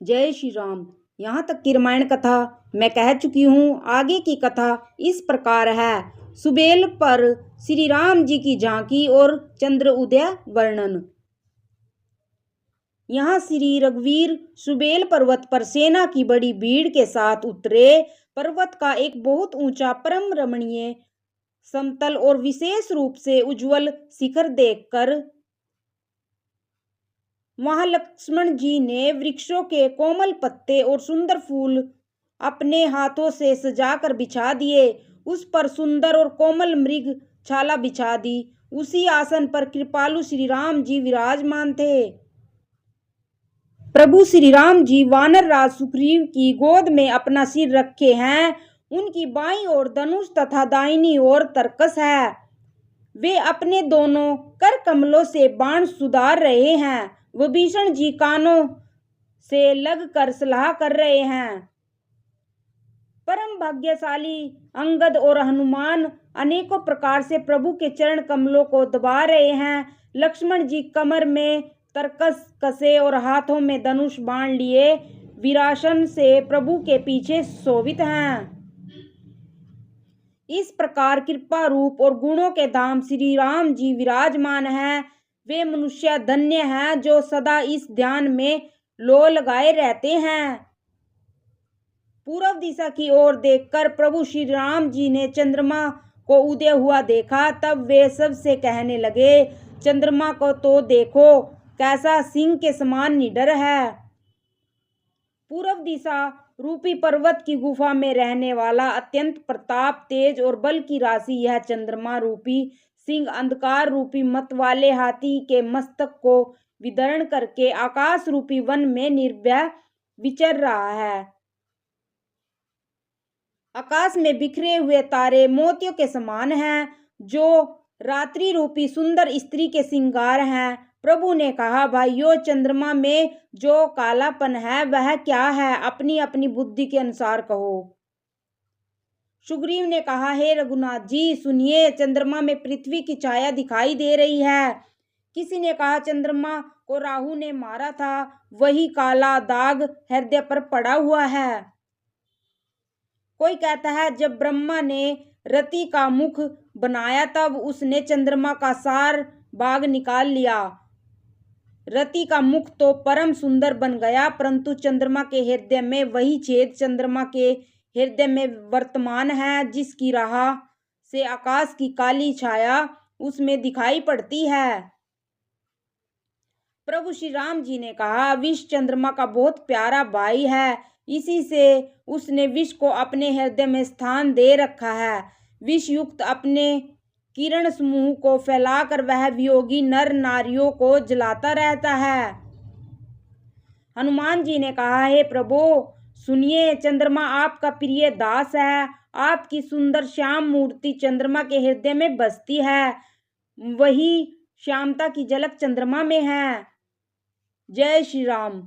जय श्री राम। यहाँ तक की रामायण कथा मैं कह चुकी हूँ। आगे की कथा इस प्रकार है। सुबेल पर श्री राम जी की झांकी और चंद्र उदय वर्णन। यहाँ श्री रघुवीर सुबेल पर्वत पर सेना की बड़ी भीड़ के साथ उतरे। पर्वत का एक बहुत ऊंचा परम रमणीय समतल और विशेष रूप से उज्जवल शिखर देखकर वहां लक्ष्मण जी ने वृक्षों के कोमल पत्ते और सुंदर फूल अपने हाथों से सजाकर बिछा दिए। उस पर सुंदर और कोमल मृग छाला बिछा दी। उसी आसन पर कृपालु श्री राम जी विराजमान थे। प्रभु श्री राम जी वानर राज सुग्रीव की गोद में अपना सिर रखे हैं। उनकी बाईं ओर धनुष तथा दाहिनी ओर तरकस है। वे अपने दोनों कर कमलों से बाण सुधार रहे हैं। विभीषण जी कानों से लगकर सलाह कर रहे हैं। परम भाग्यशाली अंगद और हनुमान अनेकों प्रकार से प्रभु के चरण कमलों को दबा रहे हैं। लक्ष्मण जी कमर में तरकस कसे और हाथों में धनुष बाण लिए वीरासन से प्रभु के पीछे शोभित हैं। इस प्रकार कृपा रूप और गुणों के धाम श्री राम जी विराजमान हैं। वे मनुष्य धन्य हैं जो सदा इस ध्यान में लो लगाए रहते हैं। पूर्व दिशा की ओर देखकर प्रभु श्री राम जी ने चंद्रमा को उदय हुआ देखा। तब वे सबसे कहने लगे, चंद्रमा को तो देखो, कैसा सिंह के समान निडर है। पूर्व दिशा रूपी पर्वत की गुफा में रहने वाला अत्यंत प्रताप तेज और बल की राशि यह चंद्रमा रूपी सिंह अंधकार रूपी मत वाले हाथी के मस्तक को विदर्ण करके आकाश रूपी वन में निर्भय विचर रहा है। आकाश में बिखरे हुए तारे मोतियों के समान हैं, जो रात्रि रूपी सुंदर स्त्री के श्रृंगार हैं। प्रभु ने कहा, भाइयों, चंद्रमा में जो कालापन है वह क्या है? अपनी अपनी बुद्धि के अनुसार कहो। सुग्रीव ने कहा, हे रघुनाथ जी, सुनिए, चंद्रमा में पृथ्वी की छाया दिखाई दे रही है। किसी ने कहा, चंद्रमा को राहु ने मारा था, वही काला दाग हृदय पर पड़ा हुआ है। कोई कहता है, जब ब्रह्मा ने रति का मुख बनाया तब उसने चंद्रमा का सार भाग निकाल लिया। रति का मुख तो परम सुंदर बन गया, परंतु चंद्रमा के हृदय में वही छेद चंद्रमा के हृदय में वर्तमान है, जिसकी राह से आकाश की काली छाया उसमें दिखाई पड़ती है। प्रभु श्री राम जी ने कहा, विष चंद्रमा का बहुत प्यारा भाई है, इसी से उसने विष को अपने हृदय में स्थान दे रखा है। विष युक्त अपने किरण समूह को फैलाकर वह वियोगी नर नारियों को जलाता रहता है। हनुमान जी ने कहा, हे प्रभु, सुनिए, चंद्रमा आपका प्रिय दास है। आपकी सुंदर श्याम मूर्ति चंद्रमा के हृदय में बसती है। वही श्यामता की झलक चंद्रमा में है। जय श्री राम।